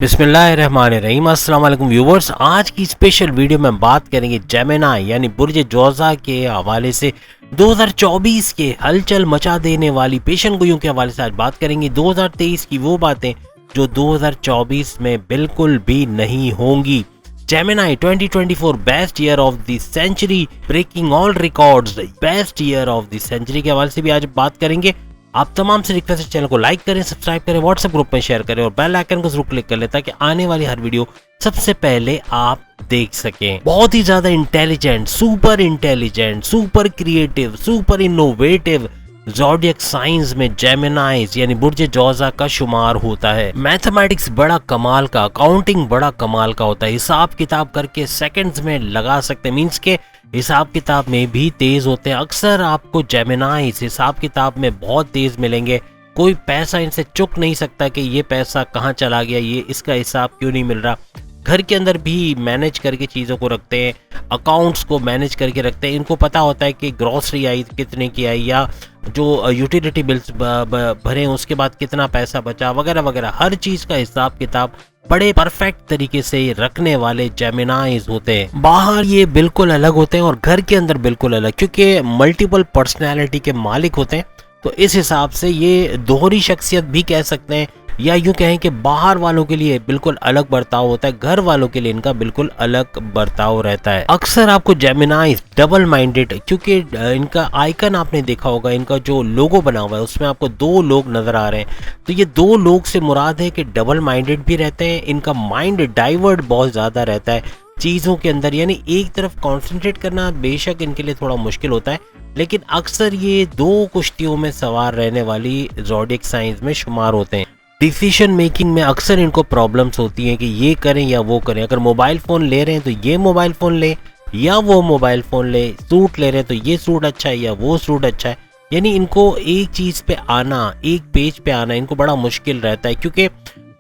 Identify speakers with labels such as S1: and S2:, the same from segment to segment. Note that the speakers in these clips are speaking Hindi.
S1: बिस्मिल्लाहिर्रहमानिर्रहीम। अस्सलाम वालेकुम व्यूवर्स। आज की स्पेशल वीडियो में बात करेंगे जेमिनी यानी बुर्ज जोज़ा के हवाले से 2024 के हलचल मचा देने वाली पेशन गोइयों के हवाले से आज बात करेंगे। 2023 की वो बातें जो 2024 में बिल्कुल भी नहीं होंगी। Gemini 2024 best year of the century, breaking all records, best year of the century के हवाले से भी आज बात करेंगे। आप तमाम से रिक्वेस्ट है, चैनल को लाइक करें, सब्सक्राइब करें, व्हाट्सएप ग्रुप में शेयर करें और बेल आइकन को जरूर क्लिक कर लें ताकि आने वाली हर वीडियो सबसे पहले आप देख सकें। बहुत ही ज्यादा intelligent, super creative, super innovative zodiac science में जेमिनीज यानी बुर्ज जोज़ा का शुमार होता है। मैथमेटिक्स बड़ा कमाल का, अकाउंटिंग बड़ा कमाल का होता है। हिसाब किताब करके सेकंड्स में लगा सकते हैं, मींस के हिसाब किताब में भी तेज होते हैं। अक्सर आपको जेमिनीज हिसाब किताब में बहुत तेज मिलेंगे। कोई पैसा इनसे चुक नहीं सकता कि ये पैसा कहाँ चला गया, ये इसका हिसाब क्यों नहीं मिल रहा। घर के अंदर भी मैनेज करके चीज़ों को रखते हैं, अकाउंट्स को मैनेज करके रखते हैं। इनको पता होता है कि ग्रॉसरी आई कितने की आई, या जो यूटिलिटी बिल्स भरे उसके बाद कितना पैसा बचा, वगैरह वगैरह। हर चीज़ का हिसाब किताब बड़े परफेक्ट तरीके से रखने वाले जेमिनीज होते हैं। बाहर ये बिल्कुल अलग होते हैं और घर के अंदर बिल्कुल अलग, क्योंकि मल्टीपल पर्सनैलिटी के मालिक होते हैं। तो इस हिसाब से ये दोहरी शख्सियत भी कह सकते हैं, या यूँ कहें कि बाहर वालों के लिए बिल्कुल अलग बर्ताव होता है, घर वालों के लिए इनका बिल्कुल अलग बर्ताव रहता है। अक्सर आपको जेमिनीज डबल माइंडेड, क्योंकि इनका आइकन आपने देखा होगा, इनका जो लोगो बना हुआ है उसमें आपको दो लोग नजर आ रहे हैं। तो ये दो लोग से मुराद है कि डबल माइंडेड भी रहते हैं। इनका माइंड डाइवर्ट बहुत ज़्यादा रहता है चीज़ों के अंदर, यानी एक तरफ कॉन्सेंट्रेट करना बेशक इनके लिए थोड़ा मुश्किल होता है, लेकिन अक्सर ये दो कुश्तियों में सवार रहने वाली ज़ोडिएक साइंस में शुमार होते हैं। डिसीजन मेकिंग में अक्सर इनको प्रॉब्लम्स होती हैं कि ये करें या वो करें। अगर मोबाइल फ़ोन ले रहे हैं तो ये मोबाइल फ़ोन ले या वो मोबाइल फ़ोन ले, सूट ले रहे हैं तो ये सूट अच्छा है या वो सूट अच्छा है। यानी इनको एक चीज़ पे आना, एक पेज पे आना इनको बड़ा मुश्किल रहता है, क्योंकि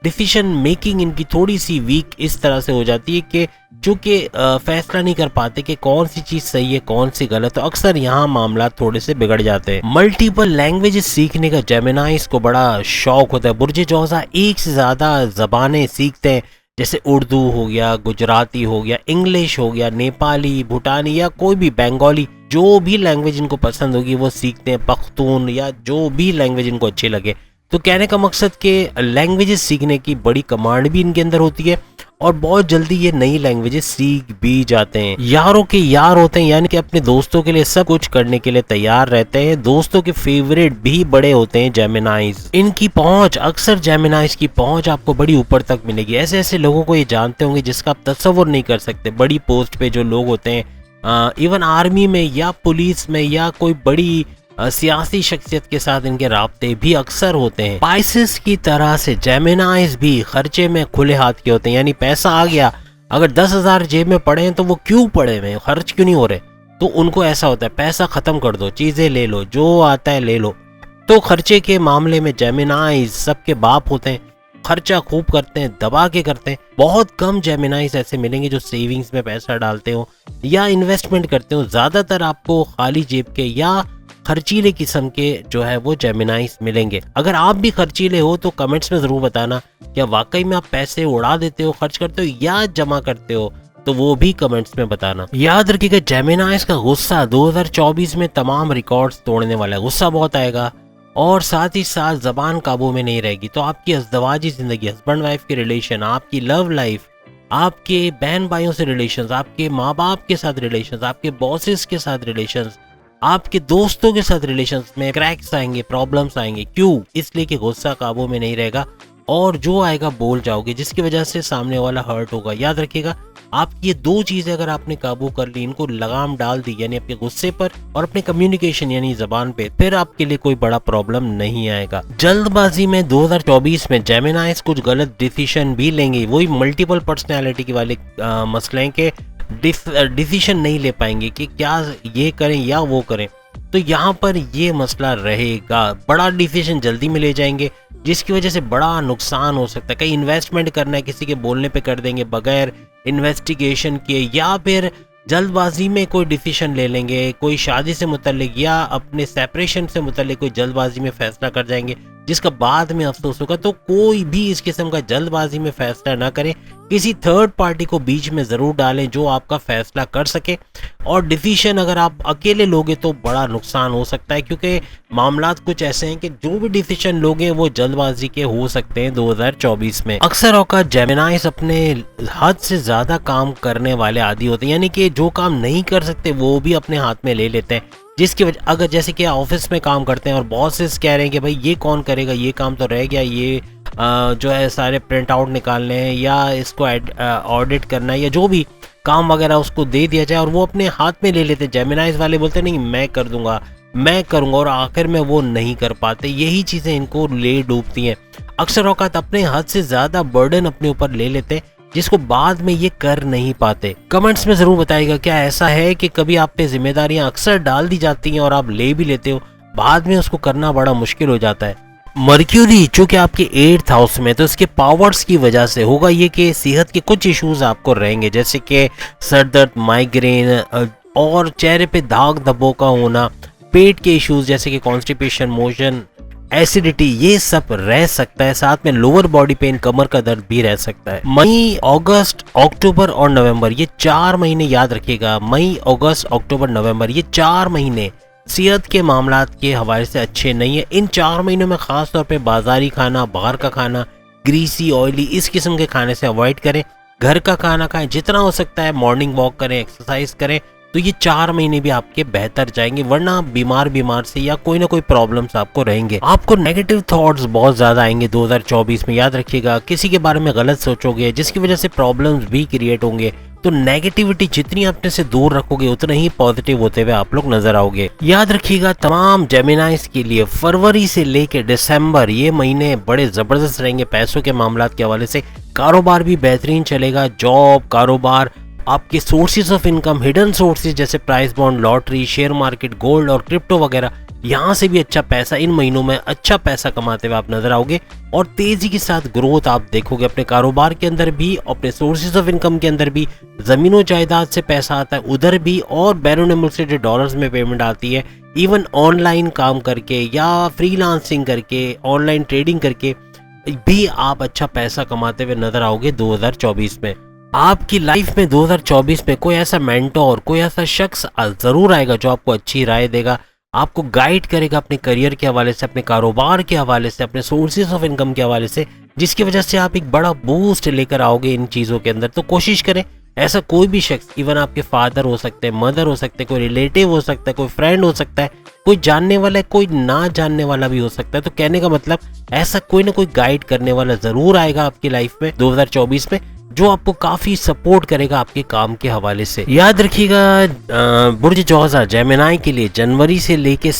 S1: डिसीजन मेकिंग इनकी थोड़ी सी वीक इस तरह से हो जाती है कि चूँकि फैसला नहीं कर पाते कि कौन सी चीज़ सही है कौन सी गलत, तो अक्सर यहाँ मामला थोड़े से बिगड़ जाते हैं। मल्टीपल लैंग्वेजेस सीखने का जेमिनीज को बड़ा शौक होता है। बुर्ज जोज़ा एक से ज़्यादा ज़बानें सीखते हैं, जैसे उर्दू हो गया, गुजराती हो गया, इंग्लिश हो गया, नेपाली, भूटानी या कोई भी बंगाली, जो भी लैंग्वेज इनको पसंद होगी वो सीखते हैं, पख्तून या जो भी लैंग्वेज इनको अच्छी लगे। तो कहने का मकसद कि लैंग्वेजेस सीखने की बड़ी कमांड भी इनके अंदर होती है और बहुत जल्दी ये नई लैंग्वेजेस सीख भी जाते हैं। यारों के यार होते हैं, यानी कि अपने दोस्तों के लिए सब कुछ करने के लिए तैयार रहते हैं। दोस्तों के फेवरेट भी बड़े होते हैं जेमिनीज। इनकी पहुंच, अक्सर जेमिनीज की पहुंच आपको बड़ी ऊपर तक मिलेगी। ऐसे ऐसे लोगों को ये जानते होंगे जिसका आप तस्वुर नहीं कर सकते। बड़ी पोस्ट पे जो लोग होते हैं, इवन आर्मी में या पुलिस में या कोई बड़ी सियासी शख्सियत के साथ इनके राब्ते भी अक्सर होते हैं। स्पाइसेस की तरह से जेमिनीज भी खर्चे में खुले हाथ के होते हैं, यानी पैसा आ गया, अगर 10,000 जेब में पड़े हैं तो वो क्यों पड़े हुए हैं, खर्च क्यों नहीं हो रहे। तो उनको ऐसा होता है पैसा खत्म कर दो, चीजें ले लो, जो आता है ले लो। तो खर्चे के मामले में जेमिनीज सबके बाप होते हैं, खर्चा खूब करते हैं, दबा के करते हैं। बहुत कम जेमिनीज ऐसे मिलेंगे जो सेविंग्स में पैसा डालते हो या इन्वेस्टमेंट करते हो। ज्यादातर आपको खाली जेब के या खर्चीले किस्म के जो है वो जेमिनीज मिलेंगे। अगर आप भी खर्चीले हो तो कमेंट्स में जरूर बताना, क्या वाकई में आप पैसे उड़ा देते हो, खर्च करते हो या जमा करते हो, तो वो भी कमेंट्स में बताना। याद रखिएगा जेमिनीज का गुस्सा 2024 में तमाम रिकॉर्ड्स तोड़ने वाला है। गुस्सा बहुत आएगा और साथ ही साथ जबान काबू में नहीं रहेगी। तो आपकी अज़दवाजी जिंदगी, हस्बैंड वाइफ के रिलेशन, आपकी लव लाइफ, आपके बहन भाइयों से रिलेशन, आपके माँ बाप के साथ रिलेशन, आपके बॉसेस के साथ रिलेशन, आपके दोस्तों के साथ रिलेशंस में क्रैक्स आएंगे, प्रॉब्लम्स आएंगे। क्यों? इसलिए कि गुस्सा काबू में नहीं रहेगा और जो आएगा बोल जाओगे, जिसकी वजह से सामने वाला हर्ट होगा। याद रखिएगा, आप ये दो चीजें अगर आपने काबू कर ली, इनको लगाम डाल दी, यानी आपके गुस्से पर और अपने कम्युनिकेशन यानी जबान पे, फिर आपके लिए कोई बड़ा प्रॉब्लम नहीं आएगा। जल्दबाजी में 2024 में जेमिनीज कुछ गलत डिसीजन भी लेंगे। वही मल्टीपल पर्सनैलिटी के वाले मसले हैं कि डिसीजन नहीं ले पाएंगे कि क्या ये करें या वो करें। तो यहाँ पर ये मसला रहेगा, बड़ा डिसीजन जल्दी में ले जाएंगे जिसकी वजह से बड़ा नुकसान हो सकता है। कहीं इन्वेस्टमेंट करना है, किसी के बोलने पे कर देंगे बगैर इन्वेस्टिगेशन किए, या फिर जल्दबाजी में कोई डिसीजन ले लेंगे, कोई शादी से मुतल्लिक या अपने सेपरेशन से मुतल्लिक कोई जल्दबाजी में फैसला कर जाएंगे जिसका बाद में अफसोस होगा। तो कोई भी इस किस्म का जल्दबाजी में फैसला ना करें, किसी थर्ड पार्टी को बीच में ज़रूर डालें जो आपका फैसला कर सके। और डिसीजन अगर आप अकेले लोगे तो बड़ा नुकसान हो सकता है, क्योंकि मामलात कुछ ऐसे हैं कि जो भी डिसीजन लोगे वो जल्दबाजी के हो सकते हैं 2024 में। अक्सर औकात जेमिनाइज अपने हद से ज़्यादा काम करने वाले आदि होते हैं, यानी कि जो काम नहीं कर सकते वो भी अपने हाथ में ले लेते हैं, जिसकी वजह अगर जैसे कि ऑफिस में काम करते हैं और बॉसेस कह रहे हैं कि भाई ये कौन करेगा, ये काम तो रह गया, ये जो है सारे प्रिंट आउट निकालने हैं या इसको ऑडिट करना है या जो भी काम वगैरह उसको दे दिया जाए, और वो अपने हाथ में ले लेते। जेमिनाइज वाले बोलते नहीं मैं कर दूंगा, मैं करूंगा, और आखिर में वो नहीं कर पाते। यही चीज़ें इनको ले डूबती हैं। अक्सर औकात अपने हद से ज़्यादा बर्डन अपने ऊपर ले लेते हैं, जिसको बाद में ये कर नहीं पाते। कमेंट्स में ज़रूर बताइएगा क्या ऐसा है कि कभी आप पे जिम्मेदारियां अक्सर डाल दी जाती हैं और आप ले भी लेते हो, बाद में उसको करना बड़ा मुश्किल हो जाता है। मर्क्यूरी चूंकि आपके 8th हाउस में, तो इसके पावर्स की वजह से होगा ये कि सेहत के कुछ इश्यूज आपको रहेंगे, जैसे कि सर दर्द, माइग्रेन और चेहरे पे दाग धब्बों का होना, पेट के इश्यूज जैसे कि कॉन्स्टिपेशन, मोशन, एसिडिटी, ये सब रह सकता है। साथ में लोअर बॉडी पेन, कमर का दर्द भी रह सकता है। मई, अगस्त, अक्टूबर और नवंबर, ये 4 महीने याद रखिएगा। मई, अगस्त, अक्टूबर, नवंबर, ये 4 महीने सेहत के मामलात के हवाले से अच्छे नहीं है। इन 4 महीनों में खास तौर पे बाजारी खाना, बाहर का खाना, ग्रीसी, ऑयली, इस किस्म के खाने से अवॉइड करें। घर का खाना खाएं, जितना हो सकता है मॉर्निंग वॉक करें, एक्सरसाइज करें, तो ये 4 महीने भी आपके बेहतर जाएंगे। वरना बीमार से या कोई ना कोई प्रॉब्लम्स आपको रहेंगे। आपको नेगेटिव थॉट्स बहुत ज्यादा आएंगे 2024 में, याद रखिएगा। किसी के बारे में गलत सोचोगे जिसकी वजह से प्रॉब्लम्स भी क्रिएट होंगे। तो नेगेटिविटी जितनी अपने से दूर रखोगे उतना ही पॉजिटिव होते हुए आप लोग नजर आओगे। याद रखिएगा तमाम जेमिनाइज के लिए फरवरी से लेके दिसंबर ये महीने बड़े जबरदस्त रहेंगे पैसों के मामलात के हवाले से। कारोबार भी बेहतरीन चलेगा। जॉब, कारोबार, आपके sources of income, hidden sources जैसे price bond, lottery, share market, gold और क्रिप्टो वगैरह, यहाँ से भी अच्छा पैसा इन महीनों में अच्छा पैसा कमाते हुए आप नजर आओगे। और तेजी के साथ ग्रोथ आप देखोगे अपने कारोबार के अंदर भी, अपने सोर्सेज ऑफ इनकम के अंदर भी। जमीनों जायदाद से पैसा आता है उधर भी, और बैरून मुल्क से जो डॉलर्स में पेमेंट आती है, इवन ऑनलाइन काम करके या फ्रीलांसिंग करके, ऑनलाइन ट्रेडिंग करके भी आप अच्छा पैसा कमाते हुए नजर आओगे 2024 में। आपकी लाइफ में 2024 में कोई ऐसा मेंटोर, कोई ऐसा शख्स जरूर आएगा जो आपको अच्छी राय देगा, आपको गाइड करेगा अपने करियर के हवाले से, अपने कारोबार के हवाले से, अपने सोर्सेज ऑफ इनकम के हवाले से, जिसकी वजह से आप एक बड़ा बूस्ट लेकर आओगे इन चीज़ों के अंदर। तो कोशिश करें ऐसा कोई भी शख्स, इवन आपके फादर हो सकते हैं, मदर हो सकते हैं, कोई रिलेटिव हो सकता है, कोई फ्रेंड हो सकता है, कोई जानने वाला है, कोई ना जानने वाला भी हो सकता है। तो कहने का मतलब ऐसा कोई ना कोई गाइड करने वाला जरूर आएगा आपकी लाइफ में 2024 में, जो आपको काफी सपोर्ट करेगा आपके काम के हवाले से। याद रखिएगा बुर्ज जोजा जेमिनाई के लिए जनवरी से लेके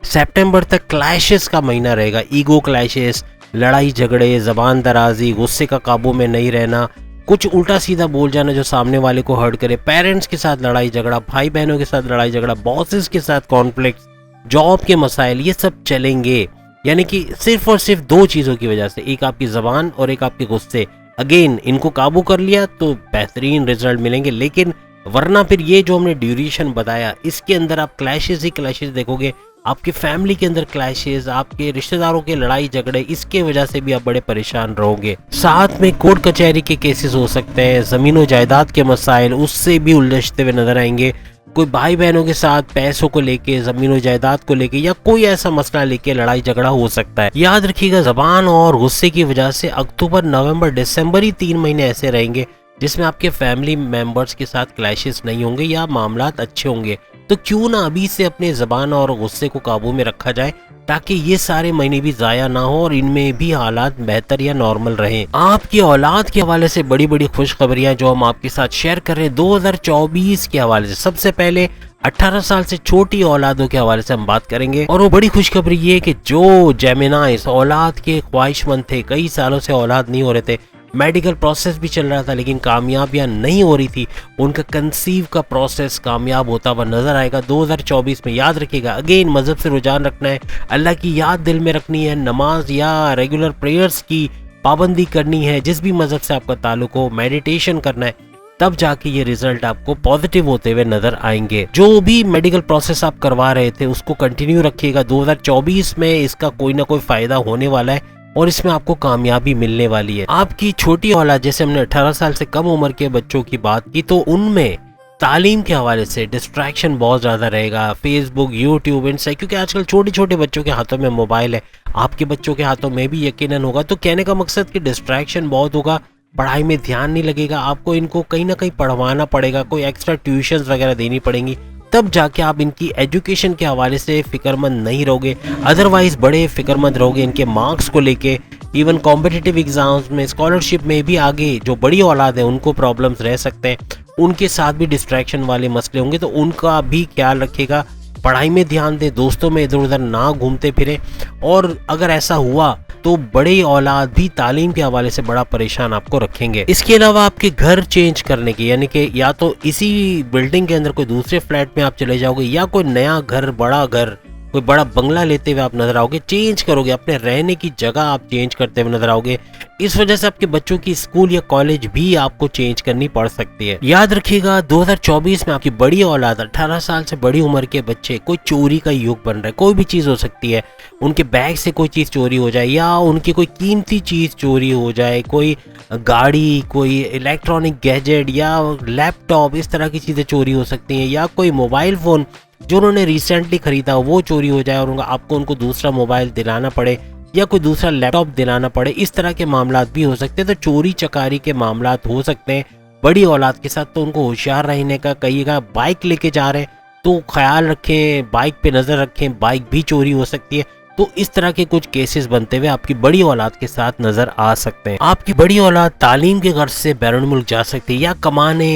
S1: सितंबर तक क्लैशेस का महीना रहेगा। ईगो क्लैशेस, लड़ाई झगड़े, जबान दराजी, गुस्से का काबू में नहीं रहना, कुछ उल्टा सीधा बोल जाना जो सामने वाले को हर्ट करे, पेरेंट्स के साथ लड़ाई झगड़ा, भाई बहनों के साथ लड़ाई झगड़ा, बॉसेस के साथ कॉन्फ्लिक्ट, जॉब के मसाइल, ये सब चलेंगे। यानी कि सिर्फ और सिर्फ 2 चीज़ों की वजह से, एक आपकी ज़बान और एक आपके गुस्से। अगेन इनको काबू कर लिया तो बेहतरीन रिजल्ट मिलेंगे। लेकिन वरना फिर ये जो हमने ड्यूरेशन बताया, इसके अंदर आप क्लैशेस ही क्लैशेस देखोगे। आपके फैमिली के अंदर क्लैशेस, आपके रिश्तेदारों के लड़ाई झगड़े, इसके वजह से भी आप बड़े परेशान रहोगे। साथ में कोर्ट कचहरी के केसेस हो सकते हैं, ज़मीनों जायदाद के मसाइल, उससे भी उलझते हुए नजर आएंगे। कोई भाई बहनों के साथ पैसों को लेके, जमीनों जायदाद को लेके, या कोई ऐसा मसला लेके लड़ाई झगड़ा हो सकता है। याद रखिएगा जबान और गुस्से की वजह से अक्टूबर, नवंबर, दिसंबर ही 3 महीने ऐसे रहेंगे जिसमें आपके फैमिली मेंबर्स के साथ क्लैशेस नहीं होंगे या मामलात अच्छे होंगे। तो क्यों ना अभी से अपने जबान और गुस्से को काबू में रखा जाए, ताकि ये सारे महीने भी जाया ना हो और इनमें भी हालात बेहतर या नॉर्मल रहें। आपकी औलाद के हवाले से बड़ी बड़ी खुशखबरियां जो हम आपके साथ शेयर कर रहे हैं 2024 के हवाले से। सबसे पहले 18 साल से छोटी औलादों के हवाले से हम बात करेंगे, और वो बड़ी खुशखबरी ये कि जो जेमिनाइज औलाद के ख्वाहिशमंद थे, कई सालों से औलाद नहीं हो रहे थे, मेडिकल प्रोसेस भी चल रहा था लेकिन कामयाबियां नहीं हो रही थी, उनका कंसीव का प्रोसेस कामयाब होता हुआ नजर आएगा 2024 में। याद रखिएगा अगेन मजहब से रुझान रखना है, अल्लाह की याद दिल में रखनी है, नमाज या रेगुलर प्रेयर्स की पाबंदी करनी है, जिस भी मजहब से आपका ताल्लुक हो, मेडिटेशन करना है। तब जाके ये रिजल्ट आपको पॉजिटिव होते हुए नजर आएंगे। जो भी मेडिकल प्रोसेस आप करवा रहे थे उसको कंटिन्यू रखिएगा। 2024 में इसका कोई ना कोई फायदा होने वाला है और इसमें आपको कामयाबी मिलने वाली है। आपकी छोटी औलाद, जैसे हमने 18 साल से कम उम्र के बच्चों की बात की, तो उनमें तालीम के हवाले से डिस्ट्रैक्शन बहुत ज़्यादा रहेगा। फेसबुक, यूट्यूब, इंस्टा, क्योंकि आजकल छोटे छोटे बच्चों के हाथों में मोबाइल है, आपके बच्चों के हाथों में भी यकीनन होगा। तो कहने का मकसद कि डिस्ट्रैक्शन बहुत होगा, पढ़ाई में ध्यान नहीं लगेगा, आपको इनको कहीं ना कहीं पढ़वाना पड़ेगा, कोई एक्स्ट्रा ट्यूशन्स वगैरह देनी पड़ेंगी, तब जाके आप इनकी एजुकेशन के हवाले से फिक्रमंद नहीं रहोगे। अदरवाइज बड़े फिक्रमंद रहोगे इनके मार्क्स को लेके। इवन कॉम्पिटिटिव एग्जाम्स में, स्कॉलरशिप में भी आगे जो बड़ी औलाद है उनको प्रॉब्लम्स रह सकते हैं, उनके साथ भी डिस्ट्रैक्शन वाले मसले होंगे, तो उनका भी ख्याल रखिएगा। पढ़ाई में ध्यान दें, दोस्तों में इधर उधर ना घूमते फिरे। और अगर ऐसा हुआ तो बड़ी औलाद भी तालीम के हवाले से बड़ा परेशान आपको रखेंगे। इसके अलावा आपके घर चेंज करने की, यानी कि या तो इसी बिल्डिंग के अंदर कोई दूसरे फ्लैट में आप चले जाओगे या कोई नया घर, बड़ा घर, कोई बड़ा बंगला लेते हुए आप नजर आओगे, चेंज करोगे, अपने रहने की जगह आप चेंज करते हुए नजर आओगे। इस वजह से आपके बच्चों की स्कूल या कॉलेज भी आपको चेंज करनी पड़ सकती है। याद रखिएगा 2024 में आपकी बड़ी औलाद, 18 साल से बड़ी उम्र के बच्चे, कोई चोरी का युग बन रहा है। कोई भी चीज़ हो सकती है, उनके बैग से कोई चीज़ चोरी हो जाए या उनकी कोई कीमती चीज़ चोरी हो जाए, कोई गाड़ी, कोई इलेक्ट्रॉनिक गैजेट या लैपटॉप, इस तरह की चीज़ें चोरी हो सकती हैं, या कोई मोबाइल फ़ोन जो उन्होंने रिसेंटली खरीदा वो चोरी हो जाए और आपको उनको दूसरा मोबाइल दिलाना पड़े या कोई दूसरा लैपटॉप दिलाना पड़े। इस तरह के मामलात भी हो सकते हैं। तो चोरी चकारी के मामलात हो सकते हैं बड़ी औलाद के साथ, तो उनको होशियार रहने का कहिएगा। बाइक लेके जा रहे हैं तो ख्याल रखें, बाइक पे नज़र रखें, बाइक भी चोरी हो सकती है। तो इस तरह के कुछ केसेस बनते हुए आपकी बड़ी औलाद के साथ नजर आ सकते हैं। आपकी बड़ी औलाद तालीम के गर्ज से बैरून मुल्क जा सकती है, या कमाने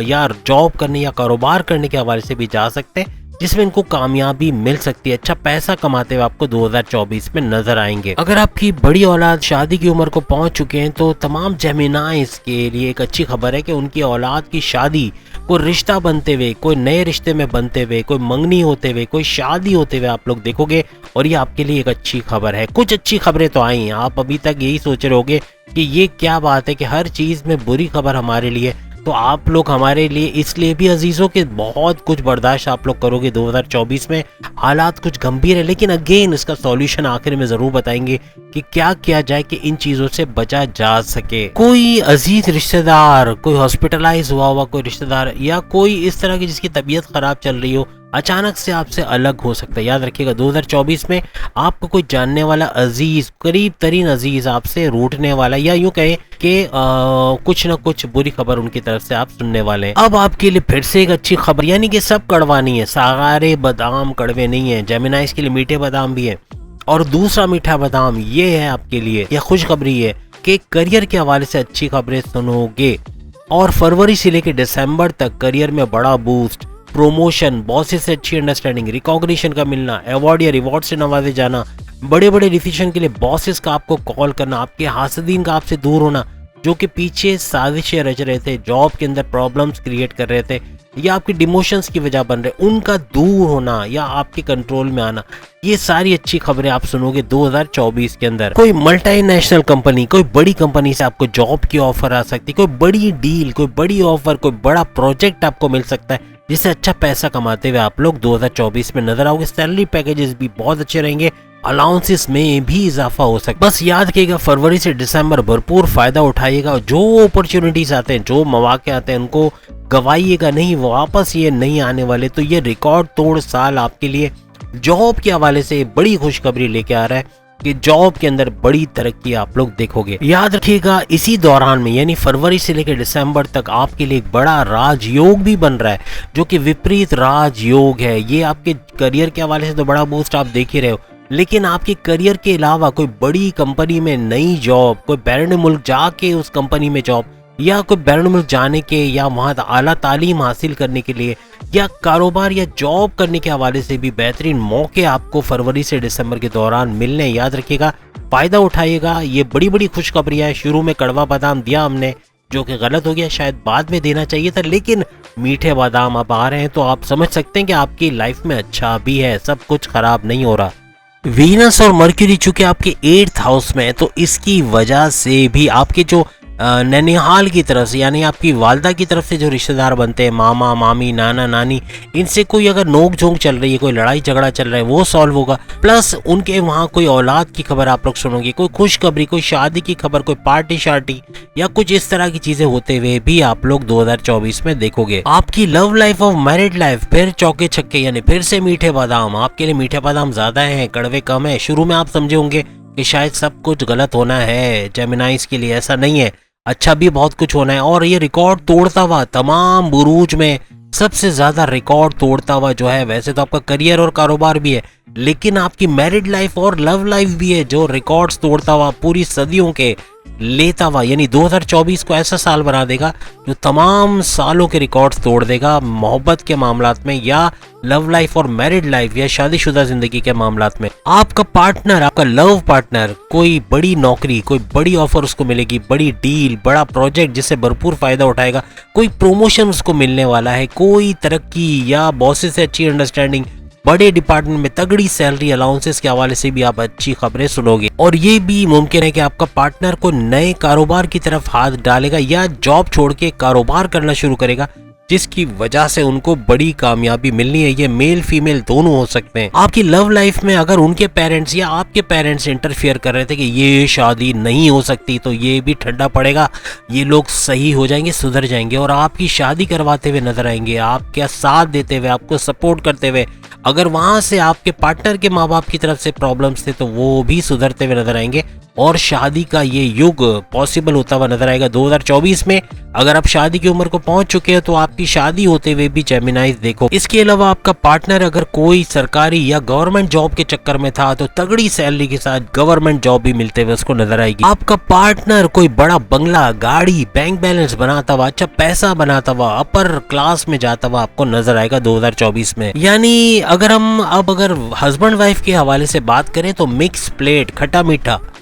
S1: या जॉब करने या कारोबार करने के हवाले से भी जा सकते हैं, जिसमें इनको कामयाबी मिल सकती है। अच्छा पैसा कमाते हुए आपको 2024 में नजर आएंगे। अगर आपकी बड़ी औलाद शादी की उम्र को पहुंच चुके हैं तो तमाम जेमिनाइज के लिए एक अच्छी खबर है कि उनकी औलाद की शादी, कोई रिश्ता बनते हुए, कोई नए रिश्ते में बनते हुए, कोई मंगनी होते हुए, कोई शादी होते हुए आप लोग देखोगे, और ये आपके लिए एक अच्छी खबर है। कुछ अच्छी खबरें तो आई हैं, आप अभी तक यही सोच रहे होगे कि ये क्या बात है कि हर चीज़ में बुरी खबर हमारे लिए। तो आप लोग हमारे लिए इसलिए भी अजीज़ों के बहुत कुछ बर्दाश्त आप लोग करोगे। 2024 में हालात कुछ गंभीर है, लेकिन अगेन इसका सॉल्यूशन आखिर में ज़रूर बताएंगे कि क्या किया जाए कि इन चीज़ों से बचा जा सके। कोई अजीज रिश्तेदार, कोई हॉस्पिटलाइज हुआ कोई रिश्तेदार, या कोई इस तरह की जिसकी तबीयत ख़राब चल रही हो, अचानक से आपसे अलग हो सकता है। याद रखिएगा 2024 में आपको कोई जानने वाला अजीज, करीब तरीन अजीज आपसे रूठने वाला, या यूं कहें कि कुछ ना कुछ बुरी खबर उनकी तरफ से आप सुनने वाले हैं। अब आपके लिए फिर से एक अच्छी खबर, यानी कि सब कड़वा नहीं है, सारे बादाम कड़वे नहीं है, जेमिनाइज के लिए मीठे बादाम भी है। और दूसरा मीठा बादाम ये है आपके लिए, यह खुशखबरी है कि करियर के हवाले से अच्छी खबरें सुनोगे, और फरवरी से लेकर दिसंबर तक करियर में बड़ा बूस्ट, प्रमोशन, बॉसेस से अच्छी अंडरस्टैंडिंग, रिकॉग्निशन का मिलना, अवार्ड या रिवॉर्ड से नवाजे जाना, बड़े बड़े डिसीजन के लिए बॉसेस का आपको कॉल करना, आपके हासदीन का आपसे दूर होना, जो कि पीछे साजिशें रच रहे थे, जॉब के अंदर प्रॉब्लम्स क्रिएट कर रहे थे या आपकी डिमोशंस की वजह बन रहे, उनका दूर होना या आपके कंट्रोल में आना, ये सारी अच्छी खबरें आप सुनोगे 2024 के अंदर। कोई मल्टीनेशनल कंपनी, कोई बड़ी कंपनी से आपको जॉब की ऑफर आ सकती है, कोई बड़ी डील, कोई बड़ी ऑफर, कोई बड़ा प्रोजेक्ट आपको मिल सकता है, जिससे अच्छा पैसा कमाते हुए आप लोग 2024 में नजर आओगे। सैलरी पैकेजेस भी बहुत अच्छे रहेंगे, अलाउंसेस में भी इजाफा हो सकता है। बस याद रखिएगा फरवरी से दिसंबर भरपूर फायदा उठाइएगा। जो अपॉर्चुनिटीज आते हैं, जो मौके आते हैं, उनको गवाइएगा नहीं, वापस ये नहीं आने वाले। तो ये रिकॉर्ड तोड़ साल आपके लिए जॉब के हवाले से बड़ी खुशखबरी लेके आ रहा है कि जॉब के अंदर बड़ी तरक्की आप लोग देखोगे। याद रखिएगा इसी दौरान में, यानी फरवरी से लेकर दिसंबर तक आपके लिए एक बड़ा राजयोग भी बन रहा है, जो कि विपरीत राजयोग है। ये आपके करियर के हवाले से तो बड़ा बूस्ट आप देख ही रहे हो, लेकिन आपके करियर के अलावा कोई बड़ी कंपनी में नई जॉब, कोई बैरून मुल्क जाके उस कंपनी में जॉब, या कोई बैरून मुल्क जाने के या वहाँ आला तालीम हासिल करने के लिए, या कारोबार या जॉब करने के हवाले से भी बेहतरीन मौके आपको फरवरी से दिसंबर के दौरान मिलने। याद रखिएगा, फायदा उठाइएगा। ये बड़ी बड़ी खुशखबरियाँ है। शुरू में कड़वा बादाम दिया हमने, जो कि गलत हो गया, शायद बाद में देना चाहिए था, लेकिन मीठे बादाम अब आ रहे हैं, तो आप समझ सकते हैं कि आपकी लाइफ में अच्छा भी है, सब कुछ खराब नहीं हो रहा। वीनस और मर्क्यूरी चूंकि आपके 8th हाउस में है, तो इसकी वजह से भी आपके जो ननिहाल की तरफ से यानी आपकी वालदा की तरफ से जो रिश्तेदार बनते हैं, मामा मामी नाना नानी, इनसे कोई अगर नोक झोंक चल रही है, कोई लड़ाई झगड़ा चल रहा है, वो सॉल्व होगा। प्लस उनके वहाँ कोई औलाद की खबर आप लोग सुनोगे, कोई खुशखबरी, कोई शादी की खबर, कोई पार्टी शार्टी या कुछ इस तरह की चीजें होते हुए भी आप लोग 2024 में देखोगे। आपकी लव लाइफ और मैरिड लाइफ फिर चौके छक्के यानी फिर से मीठे बादाम। आपके लिए मीठे बादाम ज्यादा हैं, कड़वे कम है। शुरू में आप समझे होंगे कि शायद सब कुछ गलत होना है, जेमिनाइज के लिए ऐसा नहीं है, अच्छा भी बहुत कुछ होना है। और ये रिकॉर्ड तोड़ता हुआ तमाम बुरूज में सबसे ज्यादा रिकॉर्ड तोड़ता हुआ जो है, वैसे तो आपका करियर और कारोबार भी है, लेकिन आपकी मैरिड लाइफ और लव लाइफ भी है जो रिकॉर्ड्स तोड़ता हुआ पूरी सदियों के लेता हुआ, यानी 2024 को ऐसा साल बना देगा जो तमाम सालों के रिकॉर्ड्स तोड़ देगा मोहब्बत के मामलात में या लव लाइफ और मैरिड लाइफ या शादीशुदा जिंदगी के मामलात में। आपका पार्टनर, आपका लव पार्टनर कोई बड़ी नौकरी, कोई बड़ी ऑफर उसको मिलेगी, बड़ी डील, बड़ा प्रोजेक्ट जिससे भरपूर फायदा उठाएगा, कोई प्रमोशन उसको मिलने वाला है, कोई तरक्की या बॉसेस से अच्छी अंडरस्टैंडिंग, बड़े डिपार्टमेंट में तगड़ी सैलरी अलाउंसेस के हवाले से भी आप अच्छी खबरें सुनोगे। और ये भी मुमकिन है कि आपका पार्टनर को नए कारोबार की तरफ हाथ डालेगा या जॉब छोड़ के कारोबार करना शुरू करेगा, जिसकी वजह से उनको बड़ी कामयाबी मिलनी है। ये मेल फीमेल दोनों हो सकते हैं। आपकी लव लाइफ में अगर उनके पेरेंट्स या आपके पेरेंट्स इंटरफियर कर रहे थे कि ये शादी नहीं हो सकती, तो ये भी ठंडा पड़ेगा, ये लोग सही हो जाएंगे, सुधर जाएंगे और आपकी शादी करवाते हुए नजर आएंगे, आपका साथ देते हुए, आपको सपोर्ट करते हुए। अगर वहां से आपके पार्टनर के माँ बाप की तरफ से प्रॉब्लम्स थे तो वो भी सुधरते हुए नजर आएंगे और शादी का ये युग पॉसिबल होता हुआ नजर आएगा 2024 में। अगर आप शादी की उम्र को पहुंच चुके हैं तो आपकी शादी होते हुए भी जेमिनाइज देखो। इसके अलावा आपका पार्टनर अगर कोई सरकारी या गवर्नमेंट जॉब के चक्कर में था तो तगड़ी सैलरी के साथ गवर्नमेंट जॉब भी मिलते हुए उसको नजर आएगी। आपका पार्टनर कोई बड़ा बंगला, गाड़ी, बैंक बैलेंस बनाता हुआ, अच्छा पैसा बनाता हुआ, अपर क्लास में जाता हुआ आपको नजर आएगा 2024 में। यानी अगर हस्बैंड वाइफ के हवाले से बात करें तो मिक्स प्लेट,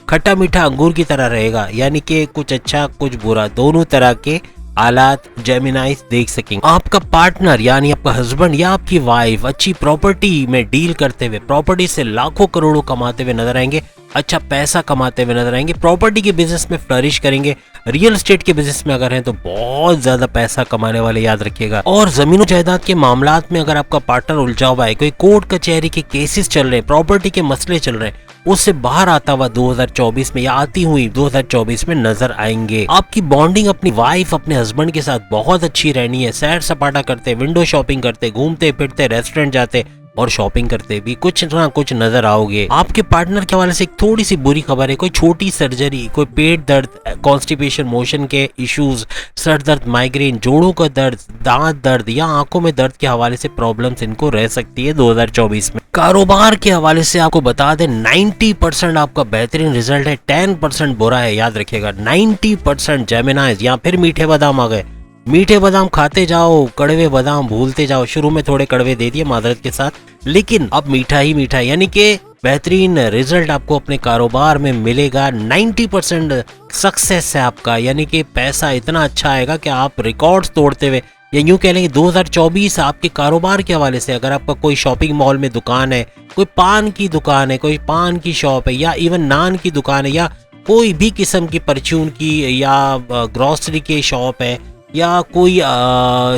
S1: खट्टा मीठा अंगूर की तरह रहेगा, यानी कि कुछ अच्छा कुछ बुरा दोनों तरह के हालात जेमिनाइज देख सकेंगे। आपका पार्टनर यानी आपका हस्बैंड या आपकी वाइफ अच्छी प्रॉपर्टी में डील करते हुए, प्रॉपर्टी से लाखों करोड़ों कमाते हुए नजर आएंगे, अच्छा पैसा कमाते हुए नजर आएंगे, प्रॉपर्टी के बिजनेस में फ्लरिश करेंगे, रियल एस्टेट के बिजनेस में अगर हैं तो बहुत ज्यादा पैसा कमाने वाले, याद रखिएगा। और जमीन जायदाद के मामलात में अगर आपका पार्टनर उलझा हुआ है, कोई कोर्ट कचहरी के केसेस चल रहे हैं, प्रॉपर्टी के मसले चल रहे हैं, उससे बाहर आता हुआ 2024 में या आती हुई 2024 में नजर आएंगे। आपकी बॉन्डिंग अपनी वाइफ, अपने हस्बैंड के साथ बहुत अच्छी रहनी है। सैर सपाटा करते, विंडो शॉपिंग करते, घूमते फिरते, रेस्टोरेंट जाते और शॉपिंग करते भी कुछ ना कुछ नजर आओगे। आपके पार्टनर के हवाले से एक थोड़ी सी बुरी खबर है, कोई छोटी सर्जरी, कोई पेट दर्द, कॉन्स्टिपेशन, मोशन के इश्यूज, सर दर्द, माइग्रेन, जोड़ों का दर्द, दांत दर्द या आंखों में दर्द के हवाले से प्रॉब्लम्स इनको रह सकती है 2024 में। कारोबार के हवाले से आपको बता दें 90% आपका बेहतरीन रिजल्ट है, 10% बुरा है, याद रखिएगा 90% जेमिनाइज। या फिर मीठे बादाम आ गए, मीठे बादाम खाते जाओ, कड़वे बादाम भूलते जाओ। शुरू में थोड़े कड़वे दे दिए मादरत के साथ, लेकिन अब मीठा ही मीठा, यानी कि बेहतरीन रिजल्ट आपको अपने कारोबार में मिलेगा। 90% सक्सेस है आपका, यानी कि पैसा इतना अच्छा आएगा कि आप रिकॉर्ड्स तोड़ते हुए, या यूं कह लेंगे 2024 आपके कारोबार के हवाले से, अगर आपका कोई शॉपिंग मॉल में दुकान है, कोई पान की दुकान है, कोई पान की शॉप है, या इवन नान की दुकान है, या कोई भी किस्म की परचून की या ग्रॉसरी की शॉप है, या कोई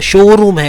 S1: शोरूम है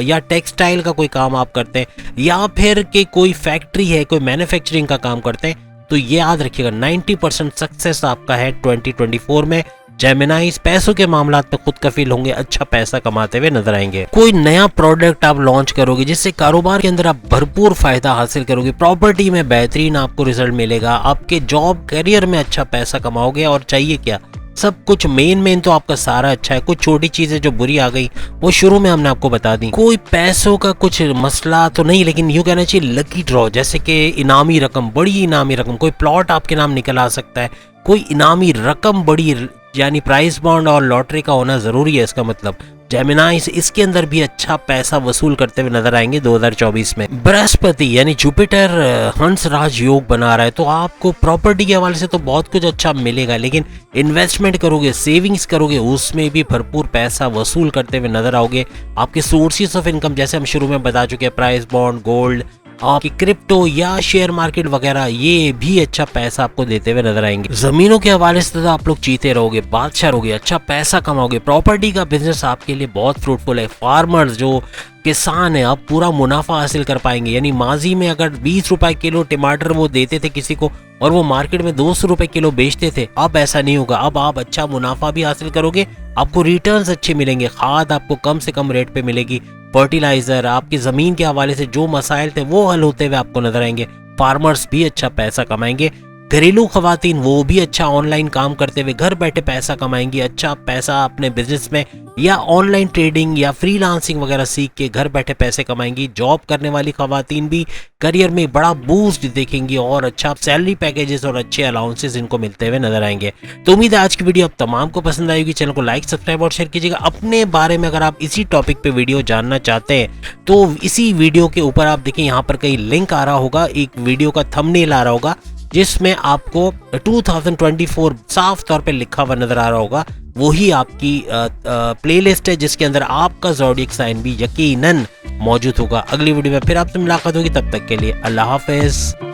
S1: या टेक्सटाइल का कोई काम आप करते हैं, या फिर के कोई फैक्ट्री है, कोई मैन्युफैक्चरिंग का काम करते हैं, तो ये याद रखिएगा 90% सक्सेस आपका है 2024 में। जेमिनाइज पैसों के मामलात में खुद कफील होंगे, अच्छा पैसा कमाते हुए नजर आएंगे। कोई नया प्रोडक्ट आप लॉन्च करोगे जिससे कारोबार के अंदर आप भरपूर फायदा हासिल करोगे, प्रॉपर्टी में बेहतरीन आपको रिजल्ट मिलेगा, आपके जॉब करियर में अच्छा पैसा कमाओगे। और चाहिए क्या, सब कुछ मेन तो आपका सारा अच्छा है। कुछ छोटी चीजें जो बुरी आ गई वो शुरू में हमने आपको बता दी। कोई पैसों का कुछ मसला तो नहीं, लेकिन यूं कहना चाहिए लकी ड्रॉ, जैसे कि इनामी रकम, बड़ी इनामी रकम, कोई प्लॉट आपके नाम निकल आ सकता है, कोई इनामी रकम बड़ी, यानी प्राइस बॉन्ड और लॉटरी का होना जरूरी है इसका मतलब। जेमिनाई इसके अंदर भी अच्छा पैसा वसूल करते हुए नजर आएंगे 2024 में। बृहस्पति यानी जुपिटर हंस राज योग बना रहा है, तो आपको प्रॉपर्टी के हवाले से तो बहुत कुछ अच्छा मिलेगा, लेकिन इन्वेस्टमेंट करोगे, सेविंग्स करोगे, उसमें भी भरपूर पैसा वसूल करते हुए नजर आओगे। आपके सोर्सेस ऑफ इनकम जैसे हम शुरू में बता चुके हैं, प्राइस बॉन्ड, गोल्ड, आपकी क्रिप्टो या शेयर मार्केट वगैरह, ये भी अच्छा पैसा आपको देते हुए नजर आएंगे। जमीनों के हवाले से तो आप लोग जीते रहोगे, बादशाह रहोगे, अच्छा पैसा कमाओगे। प्रॉपर्टी का बिजनेस आपके लिए बहुत फ्रूटफुल है। फार्मर्स जो किसान है, अब पूरा मुनाफा हासिल कर पाएंगे। यानी माजी में अगर 20 रुपए किलो टमाटर वो देते थे किसी को और वो मार्केट में 200 रुपए किलो बेचते थे, अब ऐसा नहीं होगा। अब आप अच्छा मुनाफा भी हासिल करोगे, आपको रिटर्न्स अच्छे मिलेंगे, खाद आपको कम से कम रेट पे मिलेगी, फर्टिलाइजर, आपकी जमीन के हवाले से जो मसाइल थे वो हल होते हुए आपको नजर आएंगे। फार्मर्स भी अच्छा पैसा कमाएंगे। घरेलू खवातीन वो भी अच्छा ऑनलाइन काम करते हुए घर बैठे पैसा कमाएंगी, अच्छा पैसा अपने बिजनेस में या ऑनलाइन ट्रेडिंग या फ्रीलांसिंग वगैरह सीख के घर बैठे पैसे कमाएंगी। जॉब करने वाली खवातीन भी करियर में बड़ा बूस्ट देखेंगी और अच्छा सैलरी पैकेजेस और अच्छे अलाउंसेस इनको मिलते हुए नजर आएंगे। तो उम्मीद है आज की वीडियो आप तमाम को पसंद आएगी। चैनल को लाइक, सब्सक्राइब और शेयर कीजिएगा। अपने बारे में अगर आप इसी टॉपिक पे वीडियो जानना चाहते हैं तो इसी वीडियो के ऊपर आप देखें, यहाँ पर कहीं लिंक आ रहा होगा, एक वीडियो का थंबनेल आ रहा होगा जिसमें आपको 2024 साफ तौर पे लिखा हुआ नजर आ रहा होगा। वही आपकी प्लेलिस्ट है जिसके अंदर आपका ज़ोडिएक साइन भी यकीनन मौजूद होगा। अगली वीडियो में फिर आपसे मुलाकात होगी, तब तक के लिए अल्लाह हाफिज।